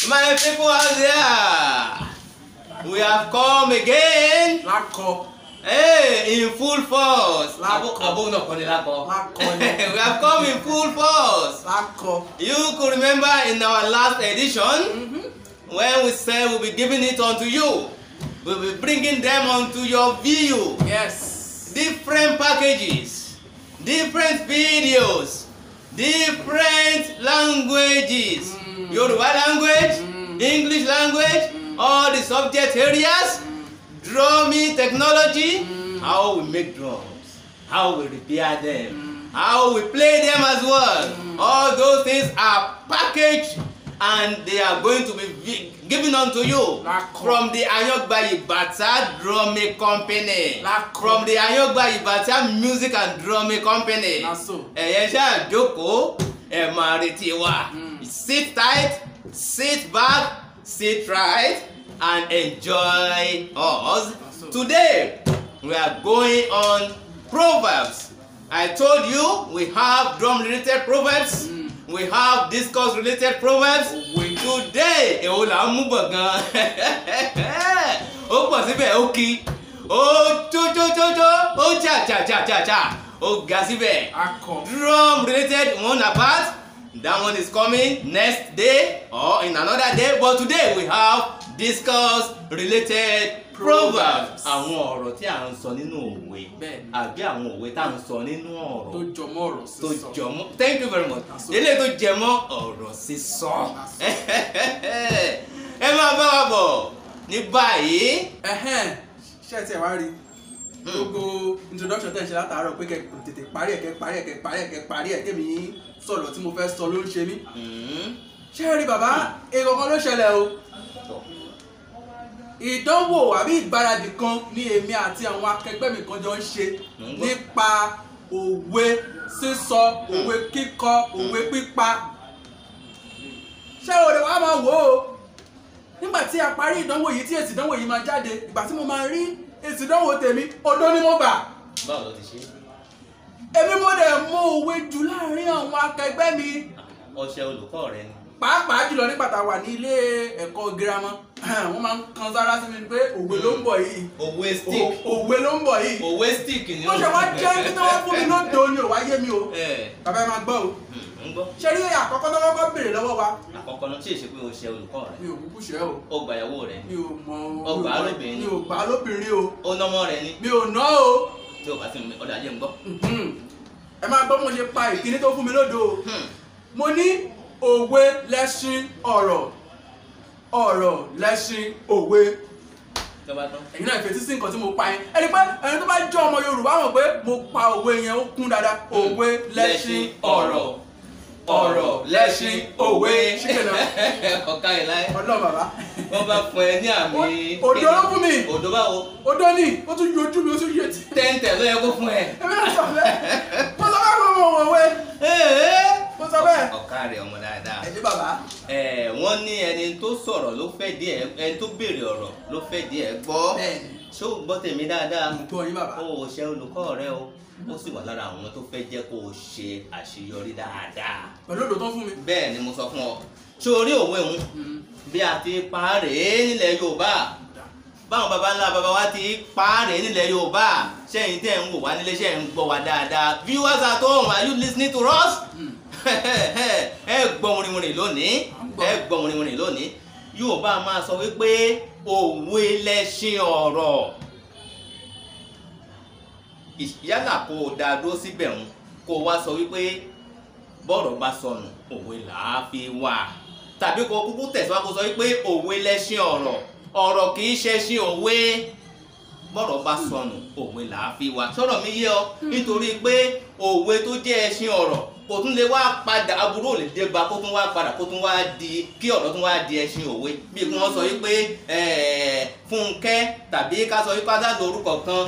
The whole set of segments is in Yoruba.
My people out there, we have come again. Hey, in full force. We have come in full force. You could remember in our last edition when we said we'll be giving it unto you. We'll be bringing them onto your view. Yes. Different packages, different videos, different languages. Yoruba language, English language, all the subject areas, drumming technology, how we make drums, how we repair them, how we play them as well. All those things are packaged and they are going to be given unto you from the Ayogba Ibata Drumming Company. From the Ayogba Ibata Music and Drumming Company. Sit tight, sit back, sit right, and enjoy us. Today, we are going on Proverbs. I told you we have drum-related Proverbs. We have discourse-related Proverbs. Today, drum-related one apart. That one is coming next day or in another day. But today we have discourse-related Proverbs. Àwọn ọ̀rọ̀ tí a ń sọ nínú òwe àbí àwọn òwe tá a ń sọ nínú ọ̀rọ̀ tó jọmọ́ ọ̀rọ̀ sísọ. Thank you very much. Eléyìí tó jẹmọ́ ọ̀rọ̀ sísọ. Ẹ máa bá wa bọ̀ ní báyìí. Ṣé ti ẹ̀ wá rí gbogbo introduction tẹ̀ ń ṣe látàárọ̀ pé kẹ́ tètè parí ẹ̀ kémi sọ̀rọ̀ tí mo fẹ́ sọ ló ń ṣe mí. Ṣé ẹ rí bàbá èrò kan ló ṣẹlẹ̀ o. Ìdánwò àbí ìgbáradì kan ní èmi àti àwọn akẹgbẹ́ mi kan jọ ń ṣe nípa òwe sísọ, òwe kíkọ, òwe pípa. Ṣé o lè wá máa wò ó? Nígbà tí a parí ìdánwò yìí tí èsì ìdánwò yìí máa jáde, ìgbà tí mo máa rí èsì ìdánwò tèmi, odó ni mo gbà. Báwo ló ti ṣe? Èmi mo dẹ̀ mọ òwe jù láàrin àwọn akẹgbẹ́ mi. Ọṣẹ olùkọ́ rẹ ni. Pàápàá jùlọ nígbà tá a wà ní ilé ẹ̀kọ́ girama, wọ́n máa ń kan sára sí mi pé òwe ló ń bọ̀ yìí. Òwe stick. Òwe ló ń bọ̀ yìí. Òwe stick ni. Wọ́n ṣe wá jẹ́ kí tó wá fún mi lóde òní ò wá yé mi o. Bàbá ẹ máa gbọ́ o. Ṣé rí àkọ́kọ́ tó kọ́kọ́ béèrè lọ́wọ́ wa? Àkọ́kọ́ náà tí èsì pé o ṣe olùkọ́ rẹ. Mi ò kúkú ṣe o. Ó gba ìyàwó rẹ. Mi ò mọ Ó gbà á lóbìnrin. Mi ò gbà á lóbìnrin o. Ó nọ́mọ rẹ ni. Mi ò ná o. Tí o bá ti ọ̀dà jẹ́ ń gbọ́. Ẹ máa gbọ́ mo ṣe pa ìkíní tó fún mi lóde o. Mo ní òwe lẹṣin ọ̀rọ̀, ọ̀rọ̀ lẹṣin òwe. Ẹ̀yin náà ìfetí sí nǹkan tí mo pa yẹn. Ẹni pé ẹni tó bá jẹ́ ọmọ Yorùbá mọ̀ pé mo pa òwe yẹn ó kún dáadáa. Òwe lẹṣin ọ̀rọ̀, ọ̀rọ̀ lẹṣin òwe. Ṣíkẹ̀lẹ̀ ọ̀ka ìlà ẹ̀. Ọlọ́run bàbá. Wọ́n bá fún ẹ ní àmì. Odò ló fún mi. Odò báwo? Odò ni, ó tún yọjú mi, ó tún yẹ ti. Tẹ́ǹtẹ̀ ló yẹ kó fún ẹ. Ẹ̀mí náà sọ bẹ́ẹ̀. Mo sọ bẹ́ẹ̀ fún ọmọ òwe. Mo sọ bẹ́ẹ̀. Ọ̀ka rẹ̀ ọmọ dáadáa. Ẹ ṣé bàbá. Wọ́n ní ẹni tó sọ̀rọ̀ ló fẹ́ díẹ̀, ẹni tó béèrè ọ̀rọ̀ ló fẹ́ díẹ̀ gbọ́. Ṣé o gbọ́ tèmi dáadáa? Mo gbọ́ yín bàbá. O ò ṣe olùkọ́ rẹ o. Ó sì wà lára àwọn tó fẹ́ jẹ́ kó o ṣe àṣeyọrí dáadáa. Pẹ̀lú òdò tó fún mi. Bẹ́ẹ̀ ni mo sọ fún ọ. Ṣé orí òwe òun? Bí a ti pa á rèé nílẹ̀ Yorùbá. Báwọn baba ńlá baba wa ti pa á rèé nílẹ̀ Yorùbá. Ṣẹ́yìn tẹ́ ń wò wá nílé, ṣẹ́ ń gbọ́ wá dáadáa. Viewers at home, are you listening to us? Ẹ gbọ́ wìrìwìrì lónìí. Yorùbá máa sọ wípé òwe lẹṣin ọ̀rọ̀. Yálà kó o dá dúró síbẹ̀ ń kó o wá sọ wípé bọ́rọ̀ bá sọnù òwe làá fi wà. Tàbí kó o kúkú tẹ̀síwájú kó o sọ wípé òwe lẹṣin ọ̀rọ̀, ọ̀rọ̀ kì í ṣẹṣin òwe. Bọ́rọ̀ bá sọnù òwe làá fi wà. Sọ̀rọ̀ mi yé ọ nítorí pé òwe tó jẹ́ ẹṣin ọ̀rọ̀ kò tún lè wá padà, aburú ò lè dé bá kó tún wá padà kó tún wá di kí ọ̀rọ̀ tún wá di ẹṣin òwe. Bí kí wọ́n sọ wípé Fúnkẹ́ tàbí ká sọ wípé adá lórúkọ kan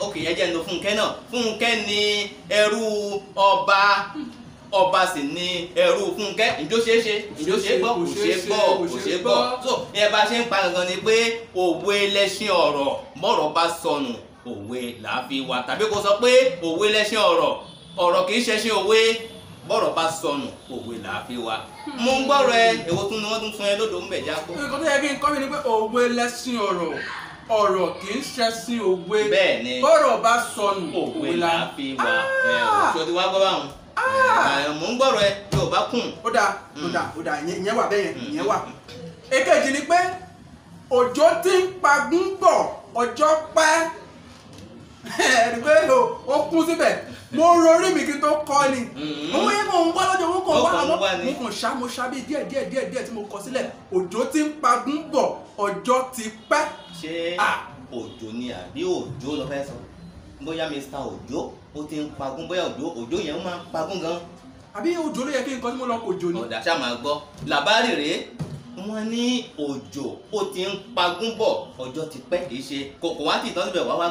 òkè yẹn jẹ́ ń lo Fúnkẹ́ náà. Fúnkẹ́ ni ẹrú ọba sì ni ẹrú Fúnkẹ́. Ǹjọ́ ṣeéṣe? Ǹjọ́ ṣe gbọ́? Kò ṣe gbọ́, kò ṣe gbọ́. So ìyẹn bá ṣe ń pa gangan ni pé òwe lẹṣin ọ̀rọ̀, bọ́rọ̀ bá sọnù òwe làá fi wà. Tàbí kó sọ pé òwe lẹṣin ọ̀rọ̀, ọ̀rọ̀ kì í ṣẹṣin òwe. bọ́rọ̀ bá sọnù òwe là á fi wá. mo ń gbọ́rọ̀ ẹ èwo tún ni wọ́n tún fún ẹ lódò ń bẹ̀ já kó. nǹkan tó yẹ kí n kọ́ mi ni pé òwe lẹ́sìn ọ̀rọ̀ ọ̀rọ̀ kì í ṣẹ̀sìn òwe. bẹ́ẹ̀ ni bọ́rọ̀ bá sọnù òwe là á fi wá. ṣé o ti wá gbọ́ báwọn. mo ń gbọ́rọ̀ ẹ yóò bá kùn. ó dáa ìyẹn wà bẹ́ẹ̀ yẹn ìyẹn wà. èkejì ni pé òjò tí ń pagún bọ̀ ọjọ́ pẹ́ ẹni pé ó kún síbẹ̀ mo rorí mi kí n tó kọ́ ni mo yẹ kó ń wá lọ́jọ́ mo kàn wá àmọ́ mo ṣá bíi díẹ̀ tí mo kọ sílẹ̀ òjò tí ń pagún bọ̀ ọjọ́ ti pẹ́. ṣé òjò ni àbí òjò ló fẹ́ sọ bóyá Mr. Òjó ó ti ń pagún bóyá òjò yẹn ó máa ń pagún gan. àbí òjò ló yẹ kí n kọ́ tí mo lọ kó òjò ni. ọ̀dà ṣá máa gbọ́ làbárì rèé wọ́n ní òjò ó ti ń pagún bọ̀ ọjọ́ ti pẹ́ kì í ṣe kòkò wá tì tán síbẹ̀ wá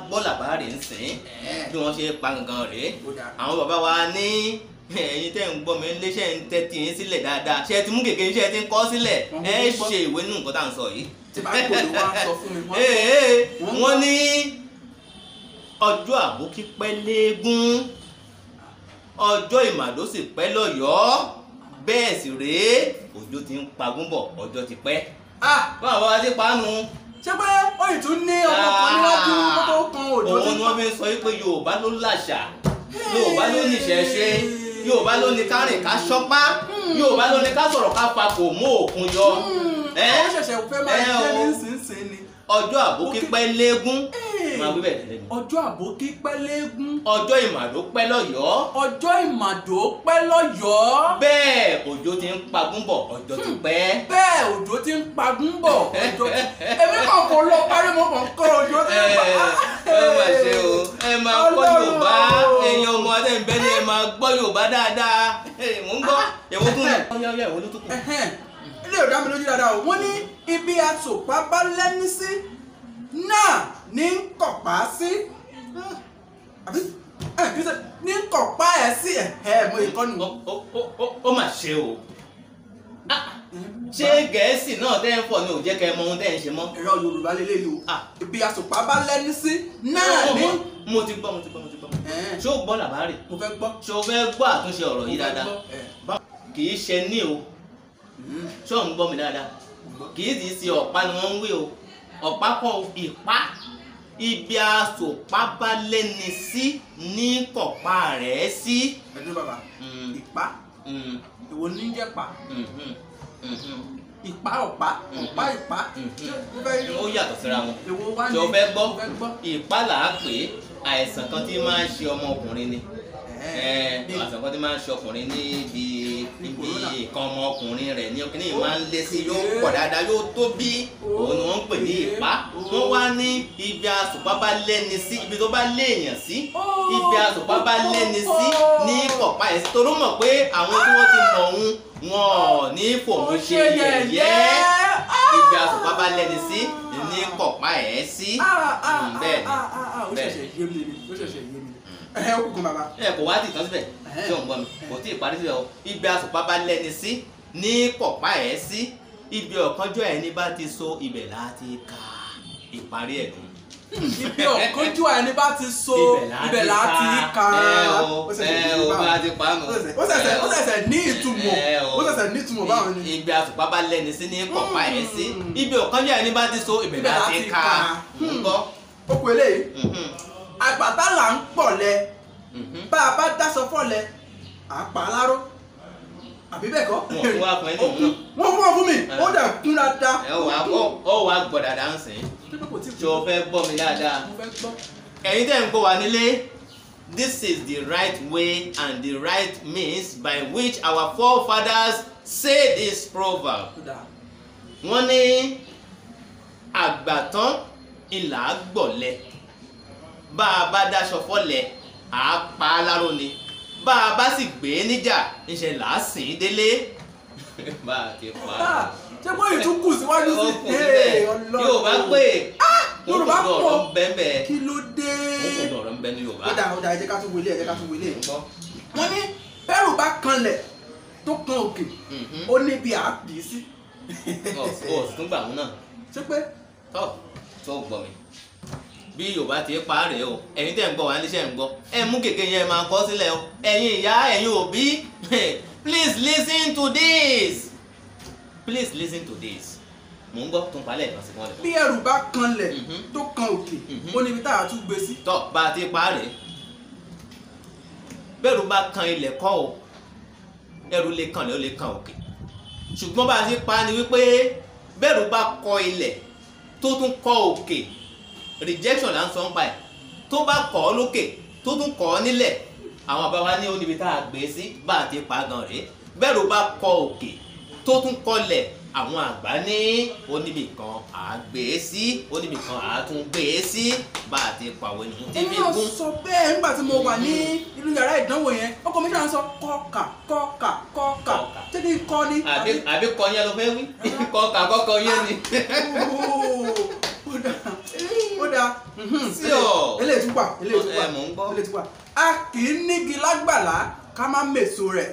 gbọ́ làbárì ń sìn bí wọ́n ṣe pa gangan rèé àwọn bàbá wa ní ẹ̀yin tẹ́ ń gbọ́ mi léṣẹ́ ń tẹ́tí yín sílẹ̀ dáadáa ṣe ti mú gègé iṣẹ́ ti ń kọ́ sílẹ̀ ẹ ṣe ìwé nù nǹkan tá à ń sọ yìí. tí bá kò lè wá sọ fún mi wọ́n ní ọjọ́ àbókí pẹ́ léegun ọjọ́ ìmàdó sì pẹ́ lọ́yọ̀ọ́ bẹ́ẹ̀ sì rèé òjò ti ń pagún bọ̀ ọjọ́ ti pẹ́. báwo wá sí panu. ṣé pé ó ì tún ní ọmọ kan níwájú tó kan òjò tí. òun ni wọ́n fi ń sọ pé Yorùbá ló láṣà Yorùbá ló ní ìṣẹ̀ṣe Yorùbá ló ní kárìn ká ṣọ́pá Yorùbá ló ní ká sọ̀rọ̀ ká fa kò mú òkun yọ. ó ṣẹ̀ṣẹ̀ fẹ́ máa jẹ́ nísinsìnyí ni. ọjọ́ àbókí pẹ́ léegun máa wí bẹ́ẹ̀ tẹ́lẹ̀ mi. ọjọ́ àbókí pẹ́ léegun. ọjọ́ ìmàdó pẹ́ lọ́yọ̀ọ́. ọjọ́ ìmàdó pẹ́ lọ́yọ̀ọ́. bẹ́ẹ̀ òjò ti ń pagún bọ̀ ọjọ́ ti pẹ́. bẹ́ẹ̀ òjò ti ń pagún bọ̀ ọjọ́ ti. èmi kàn kò lọ parí mo kàn kọ́ òjò ti ń pa. ẹ máa ṣe o ẹ máa gbọ́ Yorùbá ẹ̀yin ọmọ adé ń bẹ ní ẹ máa gbọ́ Yorùbá dáadáa mò ń gbọ́ èwo tún ní. ọyá ìwọ ló tún kù. ilé ò dá mi lójú dáadáa o wọ́n ní ibi àtòpá bá lẹ́ni sí náà ní kọ̀pá sí àbí ní kọ̀pá ẹ̀ sí mo ìkọ́nù. ó mà ṣe o ṣé Gẹ̀ẹ́sì náà tẹ́ ń fọ̀ ni ò jẹ́ kẹ́ ẹ mọ ohun tẹ́ ń ṣe mọ́. ẹ̀rọ Yorùbá lélẹ́yìí o ibi àtòpá bá lẹ́ni sí náà ní. mo ti gbọ́ ṣé o gbọ́ làbárì. mo fẹ́ gbọ́. ṣé o fẹ́ gbọ́ àtúnṣe ọ̀rọ̀ yìí dáadáa kì í ṣe ní o ṣé o ń gbọ́ mi dáadáa kì í sì ṣe ọ̀pá ni wọ́n ń wí o ọ̀pá kọ́ ìpá ibi àsòpá bá lẹ́ni sí ní kọ̀pá rẹ̀ sí. ẹ̀dùn bàbá ìpá ìwọ ní jẹ́ pa ìpá ọ̀pá ìpá. ó yàtọ̀ síra wọn tí o fẹ́ gbọ́ ìpá là á pè é àìsàn kan tí máa ń ṣe ọmọkùnrin ni àìsàn kan tí máa ń ṣe ọkùnrin níbi ìkan ọmọkùnrin rẹ̀ ní ọkùnrin yìí máa ń lé sí yóò pọ̀ dáadáa yóò tóbi òun ni wọ́n ń pè ní ìpá wọ́n wá ní ibi àsòpá bá lẹ́ni sí ibi tó bá léèyàn sí ibi àsòpá bá lẹ́ni sí ní kọ̀pá ẹ̀ torí mọ̀ pé àwọn tí wọ́n ti mọ̀ òun wọn ò ní fòun ṣe yẹ̀yẹ́ ibi àsòpá bá lẹ́ni sí ní kọ̀pá ẹ̀ sí bẹ́ẹ̀ ni ó ṣẹ̀ṣẹ̀ yé mi ó kúkú bàbá. kò wá tì tán síbẹ̀ tí ò ń gbọ́ mi kò tí ì parí síbẹ̀ o ibi àsòpá bá lẹ́ni sí ní kọ̀pá ẹ̀ sí ibi ọ̀kánjọ́ ẹni bá ti so ibẹ̀ láti ka ìparí ẹ̀ dùn. ibi ọ̀kánjọ́ ẹni bá ti so ibẹ̀ láti ka. ó bá ti pa nù. ó ṣẹ̀ṣẹ̀ ní ìtumọ̀ báwọn ni. ibi àsòpá bá lẹ́ni sí ní kọ̀pá ẹ̀ sí ibi ọ̀kánjọ́ ẹni bá ti so ibẹ̀ láti ka. ó kú eléyìí àgbàtà là ń pọ̀lẹ̀ bá a bá dáṣọ fọ̀lẹ̀ à ń pa á láró àbí bẹ́ẹ̀ kọ́. wọ́n fún ọ fún mi ó dẹ̀ kún dáadáa. ó wàá gbọ́ dáadáa ń sìn tí o fẹ́ gbọ́ mi dáadáa ẹ̀yin tẹ́ ń gbọ́ wa nílé this is the right way and the right means by which our forefathers say this proverb. wọ́n ní àgbàtán ìlà gbọ̀lẹ̀ bá a bá dáṣọ fọ́lẹ̀ à á pa á láró ni bá a bá sì gbé níjà ńṣe là á sìn ín délé bá a ti pa á. ṣé bó ìtúkù síwájú sí Ọlọ́run yóò bá pè Yorùbá pọ̀ ọ̀rọ̀ ń bẹ bẹ́ẹ̀ kí ló dé. ọ̀rọ̀ ń bẹ ní Yorùbá. ó dà ẹ jẹ́ ká tún wọlé wọ́n ní bẹ́rù bá kanlẹ̀ tó kan òkè ó níbi àbí sí. ọ̀ tún gbà wọn náà. ṣé pé. tó gbọ́ mi bí Yorùbá ti pa á rèé o ẹ̀yin tẹ́ ń gbọ́ wá níṣẹ́ ń gbọ́ ẹ mú gègé yẹn máa kọ sílẹ̀ o ẹ̀yin ìyá ẹ̀yin òbí please listen to this please listen to this mò ń gbọ́ tó ń palẹ̀ ìtàn sí wọn lẹ̀. bí ẹrù bá kanlẹ̀ tó kan òkè ó níbi tá a tún gbé sí. tọ́ bá a ti pa á rèé bẹ́ẹ̀rù bá kan ilẹ̀ kọ́ o ẹrù lè kanlẹ̀ ó lè kan òkè ṣùgbọ́n bá a ti pa á ni wípé bẹ́ẹ̀rù bá kọ ilẹ̀ tó tún kọ òkè rejection là ń sọ ń pa ẹ̀ tó bá kọ́ ọ lókè tó tún kọ́ ọ nílẹ̀ àwọn bàbá wa ní ó níbi tá a gbé sí bá a ti pa gan rèé bẹ́ẹ̀rù bá kọ òkè tó tún kọlẹ̀ àwọn àgbà ní oníbì kan à á gbé e sí oníbì kan à á tún gbé e sí bá a ti pàwọ́ nìyí tí mi gún. èmi náà sọ bẹ́ẹ̀ nígbà tí mo wà ní inú yàrá ìdánwò yẹn ọkọ mi ṣáà ń sọ kọ́ọ̀kà kọ́ọ̀kà kọ́ọ̀kà tẹ́lẹ̀ kọ́ ni. àbí kọ́ yẹn ló fẹ́ wí kọ́ọ̀kà kọ́kọ́ yẹn ni. ó dáa sí ọ eléyìí tún wà a kì í nígi lágbàlá ká má mèso rẹ̀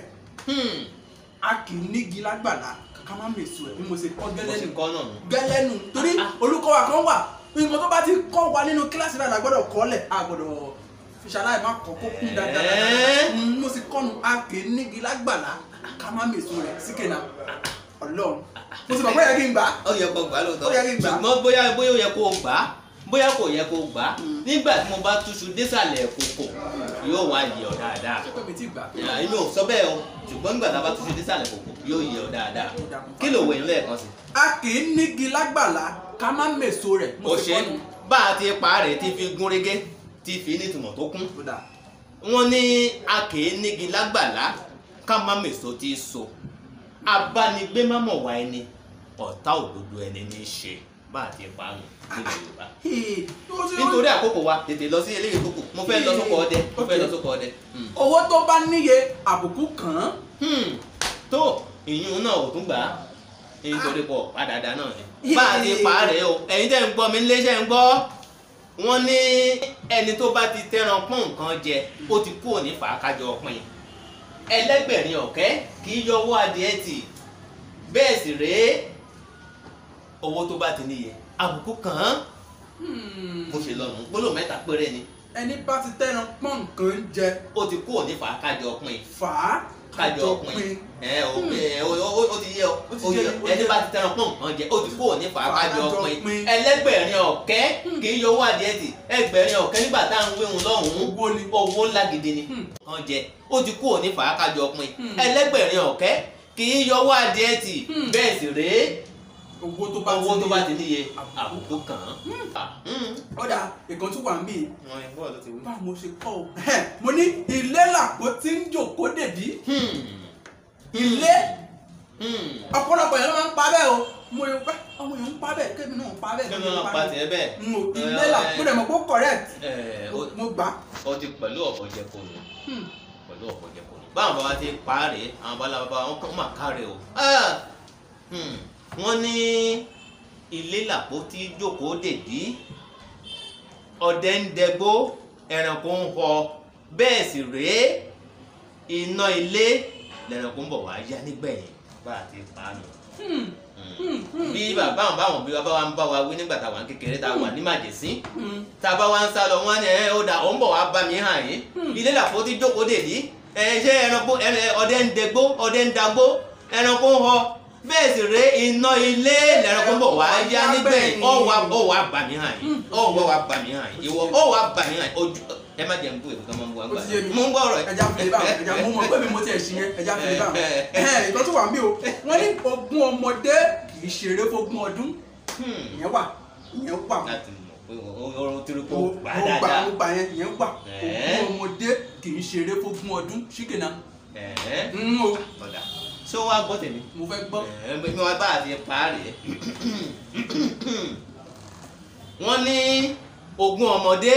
a kì í nígi lágbàlá ká má mèso rẹ̀ bí mo ṣe kọ́ gẹ́lẹ́nu torí olùkọ́ wa kan wà nǹkan tó bá ti kọ́ wa nínú kíláàsì náà la gbọ́dọ̀ kọ́lẹ̀ a gbọ́dọ̀ fiṣaláì má kọ́ kó kún dáadáa mo sì kọ́nu a kì í nígi lágbàlá ká má mèso rẹ̀ síkèna Ọlọ́run mo sì mọ̀ bóyá kí n gbà. ó yẹ kó gbà lóòótọ́ ṣùgbọ́n bóyá ó yẹ kó gbà bóyá kò yẹ kó gbà nígbà tí mo bá túṣu désàlẹ̀ kòkò yóò wá yẹ ọ dáadáa. ṣé pé mi ti gbà. èmi ò sọ bẹ́ẹ̀ o ṣùgbọ́n nígbà tá a bá túṣu désàlẹ̀ kòkò yóò yẹ ọ dáadáa kí ló wẹ̀ nílẹ̀ kan sí. a kì í nígi lágbàlá ká má mèso rẹ̀. ó ṣe bá a ti pa rẹ̀ tí fi gún régé tí fi nítumọ̀ tó kún. wọ́n ní a kì í nígi lágbàlá ká má mèso tí so abánigbé má mọ̀ wá ẹni ọ̀tá òdodo ẹni ní í ṣe bá a ti pa nù nílẹ̀ Yorùbá. nítorí àkókò wa tètè lọ sí eléyìí tó kù mo fẹ́ lọ sóko ọdẹ. owó tó bá níye àbùkù kàn án. tó ìyún náà ò tún gbà á nítorí pọ̀ padàdà náà ni bá a ti pa á rèé o ẹ̀yin tẹ́ ń gbọ́ mi léṣẹ́ ń gbọ́ wọ́n ní ẹni tó bá ti tẹ́ran pọ́n nǹkan jẹ ó ti kú òní fàákájọ pin ẹlẹ́gbẹ̀rin ọ̀kẹ́ kì í yọwọ́ adìẹ tì bẹ́ẹ̀ sì rèé owó tó bá ti níye àbùkù kàn án mo ṣe lọ́nu gbólóhùn mẹ́ta péré ni. ẹni bá ti tẹ́ran pọ́n nǹkan jẹ ó ti kú òní fàákájọ pin kájọ pin ó ti yé ọ ẹni bá ti tẹ́ran pọ́n nǹkan jẹ ó ti kú òní fàákájọ pin ẹlẹ́gbẹ̀rin ọ̀kẹ́ kì í yọwọ́ adìẹ tì ẹgbẹ̀rin ọ̀kẹ́ nígbà tá à ń wéhun lọ́hùn-ún owó ńlá gidi ni kan jẹ ó ti kú òní fàákájọ pin ẹlẹ́gbẹ̀rin ọ̀kẹ́ kì í yọwọ́ adìẹ tì bẹ́ẹ̀ sì rèé owó tó bá ti níye àbùkù kàn án. ọ̀dà ìkan tún wà ń bì. báwo mo ṣe kọ́ ọ. mo ní ilé làpò tí ń jòkó dèdí. ilé ọ̀pọ̀lọpọ̀ yẹn ló máa ń pa bẹ́ẹ̀ o mo yọ pé àwọn èèyàn ń pa bẹ́ẹ̀ kémi náà ń pa bẹ́ẹ̀. kémi náà pa tiẹ̀ bẹ́ẹ̀. ilé làpò dẹ̀ mọ̀ pé ó correct. mo gbà. o ti pẹ̀lú ọ̀pọ̀ jẹ kò ní. pẹ̀lú ọ̀pọ̀ jẹ kò ní. báwọn bàbá ti pa á rèé àwọn bàbá wọn kàn máa káre o. wọ́n ní ilé làpò tí jókòó dèdí ọdẹ ń dẹgbó ẹranko ń họ bẹ́ẹ̀ sì rèé iná ilé lẹ́ranko ń bọ̀ wá yá nígbẹ̀yìn bá a ti pa á nù. bí bàbá àwọn báwọn bí bàbá wa ń bá wa wí nígbà táwa kékeré tá a wà ní màjèsín tá a bá wa ń sá lọ wọn ni ó dà ó ń bọ̀ wá bá mi hàn yín ilé làpò tí jókòó dèdí ṣé ẹranko ọdẹ ń dẹgbó ọdẹ ń dagbó ẹranko ń họ bẹ́ẹ̀ sì ré iná ilé lẹ́ranko bọ̀ wá yá nígbẹ̀yìn ó wá bà mí hàn yín ìwọ ó wá bà mí hàn yín ojú ẹ má jẹ́ ń bú èmi kan máa ń bú àgbà mo ń gbọ́ ọ̀rọ̀ ẹja fìlẹ̀ báwọn ẹja mo mọ̀ pé mi mo ti ẹ̀ ṣí yẹn ẹja fìlẹ̀ báwọn ìkan tó wà ń bí o wọ́n ní ogún ọmọdé kì í ṣeré fógún ọdún ìyẹn wà láti mọ̀ pé ọ̀rọ̀ tí kò gbà dáadáa mo gbà yẹn ìyẹn wà ogún ọmọdé kì í ṣeré fógún ọdún ṣíkìnà ṣé o wá gbọ́ tèmi. mo fẹ́ gbọ́. mi wá bá a ti pa á rèé. wọ́n ní ogún ọmọdé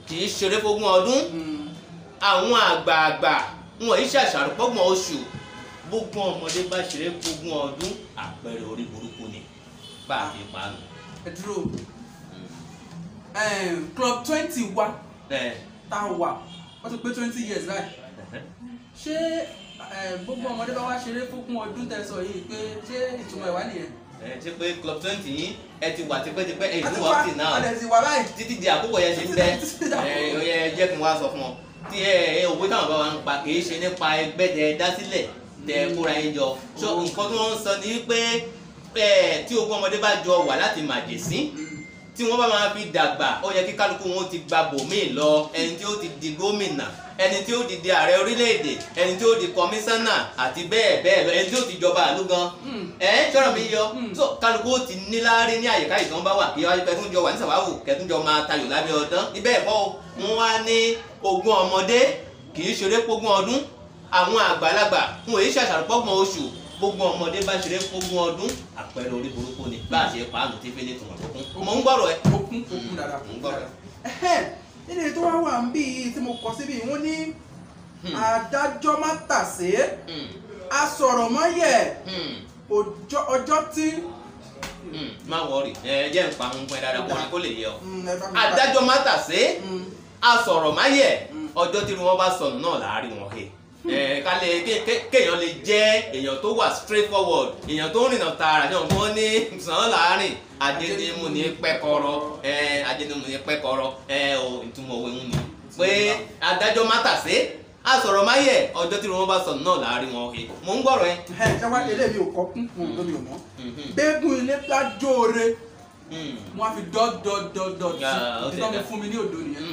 kì í ṣeré fógún ọdún àwọn àgbààgbà wọn yìí ṣàṣàrò pọ́gbọ̀n oṣù bógún ọmọdé bá ṣeré fógún ọdún àpẹẹrẹ orí burúkú ni bá a ti pa á nù. ẹ dúró club 20 wa tá a wà wọ́n ti pé 20 years láì ṣé gbogbo ọmọdé bá wá ṣeré fógún ọdún tẹsán yìí pé ṣé ìtumọ̀ ìwà nìyẹn. ṣe pé club 20 yín ẹ ti wà tipẹ́tipẹ́ ẹ ìlú wa ti náà àti wà báyìí títí di àkókò yẹn ṣe ń bẹ ẹ jẹ́ kí n wá sọ fún ọ tí òwe táwọn bá wa ń pa kì í ṣe nípa ẹgbẹ́ tẹ dá sílẹ̀ tẹ kóra yín jọ so nǹkan tó ń sọ ni pé tí ogún ọmọdé bá jọ wà láti màjèsí tí wọ́n bá máa fi dàgbà ó yẹ kí kálukú wọn ti gba bòmíì lọ ẹni tí ó ti di gómìnà ẹni tí ó ti di ààrẹ orílẹ̀-èdè ẹni tí ó di kọmíṣánná àti bẹ́ẹ̀ bẹ́ẹ̀ lọ ẹni tí ó ti jọba àlú gan sọ̀rọ̀ mi yọ so kálukú ó ti níláárí ní àyíká ìtàn bá wà kí kẹtùn jọ wà ní sàwáwù kẹtùn jọ máa tayò lábẹ́ ọdán níbẹ̀ ẹ̀kọ́ wọn wá ní ogún ọmọdé kì í ṣeré pógún ọdún àwọn àgbàlagbà wọn èyí ṣàṣàròpọ̀gbọ̀n oṣù gbogbo ọmọdé bá ṣeré fógún ọdún àpẹẹrẹ orí burúkú ni bá a ṣe paanu tí fẹlẹ tó wọn tó kún mò ń gbọ́rọ̀ ẹ. okun dáadáa mò ń gbọ́rọ̀ ẹ. nínú ètò wa wà ń bí tí mo kọ síbi wọ́n ní adájọ́ má tàsé asọ̀rọ̀mọ́yẹ̀ ọjọ́ tí. má wọrí jẹ́ nǹkan àwọn nǹkan dáadáa kó lè yẹ ọ. adájọ́ má tàsé asọ̀rọ̀mọ́yẹ̀ ọjọ́ tí wọ́n bá sọnù náà láàárín wọn he kálẹ̀ kéèyàn lè jẹ́ èèyàn tó wà straight forward èèyàn tó rìnà tààrà ní ọ̀gbọ́n ní sàn láàárín ajédèmú ní pẹ́kọ̀rọ̀ ajédèmú ní pẹ́kọ̀rọ̀ ìtumọ̀ òwe ń ní pé adájọ́ má tàsé asọ̀rọ̀máyẹ̀ ọjọ́ tí wọ́n bá sọnù náà láàárín wọn he mò ń gbọ́rọ̀ ẹ. ṣáwá ilé mi ò kọ́ kún fún lómi ò mọ́ gbẹ́gun ilé lájóore wọ́n á fi dọ́dọ̀dọ̀dọ̀ tí wọ́n fi fún mi ní òdo nìyẹn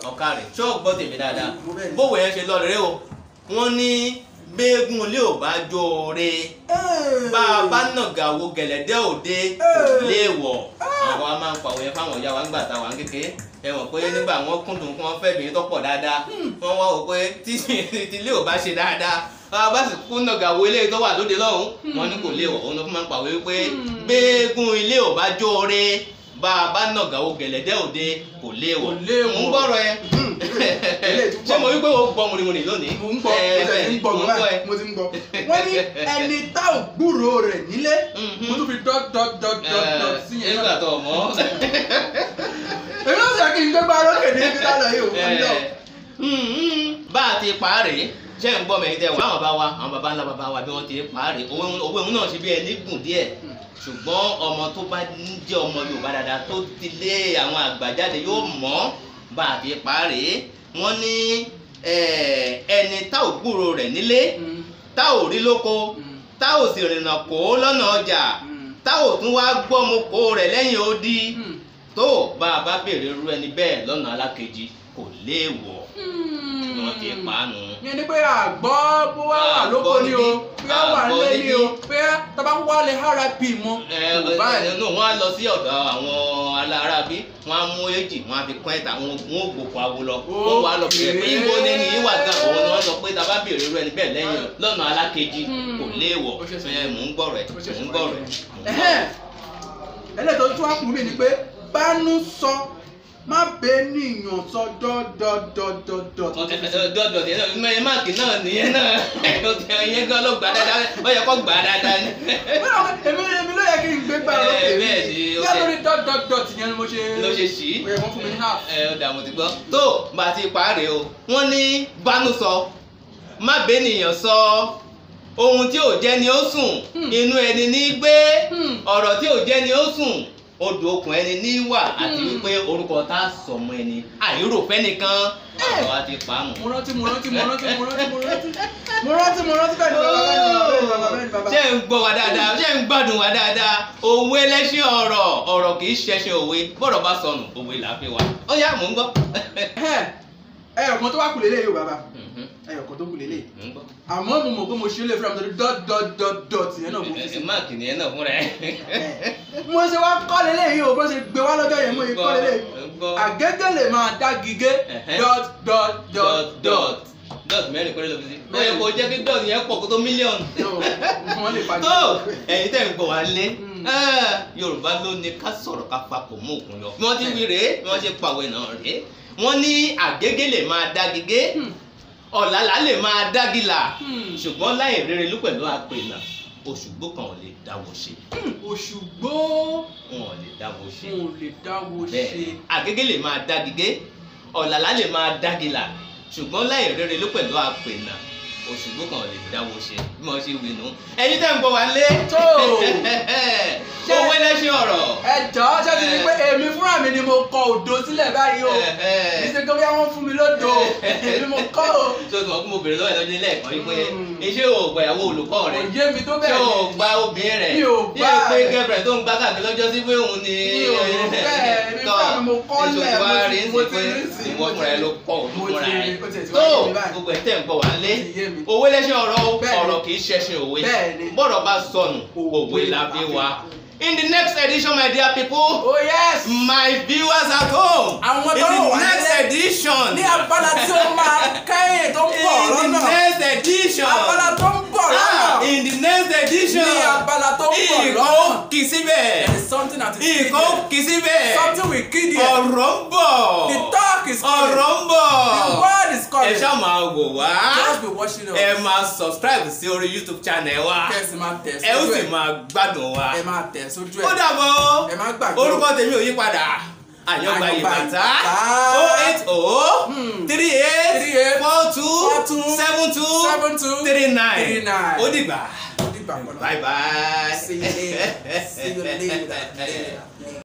ọ̀kàrẹ̀ ṣó gbọ́ tèmi dáadáa bówó yẹn ṣe lọ rẹ̀ o wọ́n ní gbẹ́gun ilé ò bá jóore bá a bá nàgà wo gẹ̀lẹ́dẹ́ òde léèwọ̀ àwọn a máa ń pàwọ̀ yẹn fáwọn ìyá wa ńgbà táwa ń kékeré ẹ mọ̀ pé nígbà wọn kúndùn kí wọ́n fẹ́ bìnrin tó pọ̀ dáadáa wọ́n wá wò pé tí ilé ò bá ṣe dáadáa bá sì kún nàgà wo ilé tó wà lóde lọ́hùn wọn ní kò léèwọ̀ òun ló fún máa ń pàwọ̀ wípé gbẹ́gun ilé ò bá jóore bá a bá nàgà wo gẹ̀lẹ́dẹ́ òde kò léèwọ̀ mò ń gbọ́rọ̀ ẹ ṣé mo wí pé o gbọ́ mùrìmùrì lónìí. mo ń gbọ́ mo ti ń gbọ́ wọ́n ní ẹni tá ò gbúròó rẹ̀ nílé mo tún fi dọ́dọ̀dọ̀dọ̀ sí yẹn. nígbà tó mọ́. èmi ló ṣe kí n gbégbá lókè ní ibi lálẹ́ yìí ò bá a ti pààrẹ̀ ṣé ń gbọ́ mẹ́rin tẹ́ wọ́n àwọn bàbá wa àwọn bàbá ńlá bàbá wa bí wọ́n ti pààrẹ̀ òwe òun náà ṣe bí ẹni gùn díẹ̀ ṣùgbọ́n ọmọ tó bá jẹ́ ọmọ Yorùbá dáadáa tó ti lé àwọn àgbà jáde yóò mọ̀ bá a ti pààrẹ̀ wọ́n ní ẹni tá ò gbúrò rẹ̀ nílé tá ò rí lóko tá ò sì rìnnà kó lọ́nà ọjà tá ò tún wá gbọ́mọkó rẹ̀ lẹ́yìn odi tó bá a bá béèrè irú ẹni bẹ́ẹ̀ lọ́nà alákejì kò léèwọ̀ wọ́n ti pa á nù. yẹn ni pé àgbọ̀ bó wá wà lóko ni o pé á wà lé ni o pé tábà ń wálé rp mọ́. wọ́n á lọ sí ọ̀dọ̀ àwọn alárábí wọ́n á mú èjì wọ́n á fi kún ẹ̀ta wọ́n ó gbòkó awo lọ wọ́n wá lọ bẹ̀rẹ̀ pé ìwọ ni ẹni yìí wà gan òun ni wọ́n sọ pé tábà béèrè irú ẹni bẹ́ẹ̀ lẹ́yìn lọ́nà alákejì kò léèwọ̀ mò ń gbọ́ rẹ̀ mò ń gbọ́ rẹ̀. ẹlẹ́tọ̀ tó wá kún mi ni pé bánú sọ má bẹ níyàn sọ dọ́dọ̀dọ̀dọ̀dọ̀. dọ́dọ̀ tí ẹ máàkì náà nìyẹn náà ẹ̀yẹ gan ló gbà dáadáa ó yẹ kó gbà dáadáa ni. èmi ló yẹ kí n gbé gbà lókè mi yá lórí dọ́dọ̀dọ̀ tí yẹn ló ṣe sí. wọ́n fún mi ní half. ó dà mo ti gbọ́ tó bá a ti parí o wọ́n ní bánú sọ má bẹ níyàn sọ ohun tí ò jẹ́ ni ó sùn inú ẹni ní gbé ọ̀rọ̀ tí ò jẹ́ ni ó sùn odò okùn ẹni ní wà àti wípé orúkọ tá a sọmọ ẹni àìròfẹ́ nìkan àwọn àti pàmò. mo rántí bẹ́ẹ̀ ṣé ń gbọ́ wa dáadáa ṣé ń gbádùn wa dáadáa òwe lẹ́ṣin ọ̀rọ̀ kì í ṣẹṣin òwe bọ́rọ̀ bá sọnù òwe là á fi wá ó yá mò ń gbọ́. ẹyọ̀kan tó wá kù lélẹ̀ yóò bàbá ẹyọ̀kan tó kù lélẹ̀ àmọ́ mo mọ̀ pé mo ṣe lè fúnra mi torí dọ́dọ̀dọ̀dọ̀ tìyẹn náà mo fi sí. máàkì nìyẹn náà fúnra ẹ. mo ṣe wá kọ́ lélẹ̀ yìí o bó ṣe gbé wá lọ́jọ́ yẹn mo yìí kọ́ lélẹ̀ àgégé lè máa dá gígé dot mẹ́rin péré ló fi sí. ó yẹ kó jẹ́ kí dot yẹn pọ̀ kó tó mílíọ̀nù. tó ẹ̀yin tẹ̀ ń gbọ́ wá lé Yorùbá ló ní ká sọ̀rọ̀ ká papọ̀ mọ́ òkun yọ. bí wọ́n ti wí rèé bí wọ́n ṣe pàwé náà rèé wọ́n ní àgégé lè máa dá gígé ọ̀làlà lè máa dágìlà ṣùgbọ́n láì rere ló pẹ̀lú àpènà Òṣùgbó kan ò lè dáwọ́ ṣe. Òṣùgbó wọn ò lè dáwọ́ ṣe. wọn ò lè dáwọ́ ṣe. bẹ́ẹ̀ àgégé lè máa dágigé ọ̀làlà lè máa dágìlà ṣùgbọ́n láì rere ló pẹ̀lú àpènà òṣùgbó kan ò lè dáwọ́ ṣe bí mo ṣe wí nù. ẹ̀yin tẹ́ ń gbọ́ wá lé. tó owó ẹlẹ́ṣin ọ̀rọ̀. ẹ jọ̀ọ́ ṣé ti ní pé èmi fúnra mi ni mo kọ òdo sílẹ̀ báyìí o ìṣe tó bí wọ́n fún mi lódo èmi mo kọ́ o. tó tún ọkùnrin mo bèrè lọ́wọ́ ẹ̀ lọ́jọ́ ilé ẹ̀kọ́ yìí pé iṣẹ́ ò gba ìyàwó olùkọ́ rẹ̀. òye mi tó bẹ́ẹ̀ ṣé ni. ò gba obìnrin rẹ̀. mi ò gbà pé gẹ́fẹ̀rẹ̀ tó ń gbá káàkiri lọ́jọ́ sí pé òun ni. mi ò bẹ́ẹ̀ mi fúnra mi mo kọ́ lẹ̀ mo ti rí sí ìwọ fúnra ẹ ló kọ́ òun fúnra ẹ. tó gbogbo ẹ̀ tẹ̀ ń gbọ́ wá lé. òwe lẹ́ṣin ọ̀rọ̀ kì í ṣẹṣin òwe. bọ́rọ̀ bá sọnù òwe la fi wá. In the next edition, my dear people. Oh yes. My viewers at home. Àwọn tó in wà the next edition. Ní abala tí ó máa kẹ́yìn tó ń bọ̀ lọ́nà. In the next edition. Abala tó ń bọ̀ lọ́nà. In the next edition. Ní abala tó ń bọ̀ lọ́nà. Ìkó kì í síbẹ̀. There is something that is hidden. Ìkó kì í síbẹ̀. Something we kid here. Ọ̀rọ̀ ń bọ̀. The talk is coming. Ọ̀rọ̀ ń bọ̀. The word is coming. Ẹ ṣáà máa wò wá. Just be watching us. Ẹ máa subscribe sí orí YouTube channel wa. Kẹ́sì máa tẹ̀ sójú ẹ̀. Ẹ ó sì máa gbádùn wa. Ẹ máa tẹ̀ sójú ẹ̀. Ó dàbọ̀. Ẹ má gbàgbé. Orúkọ tèmi ò yí padà. Àyàngbá Ìbàtà 080 38 42 72 39. Ó dìgbà. Bye bye. See you later.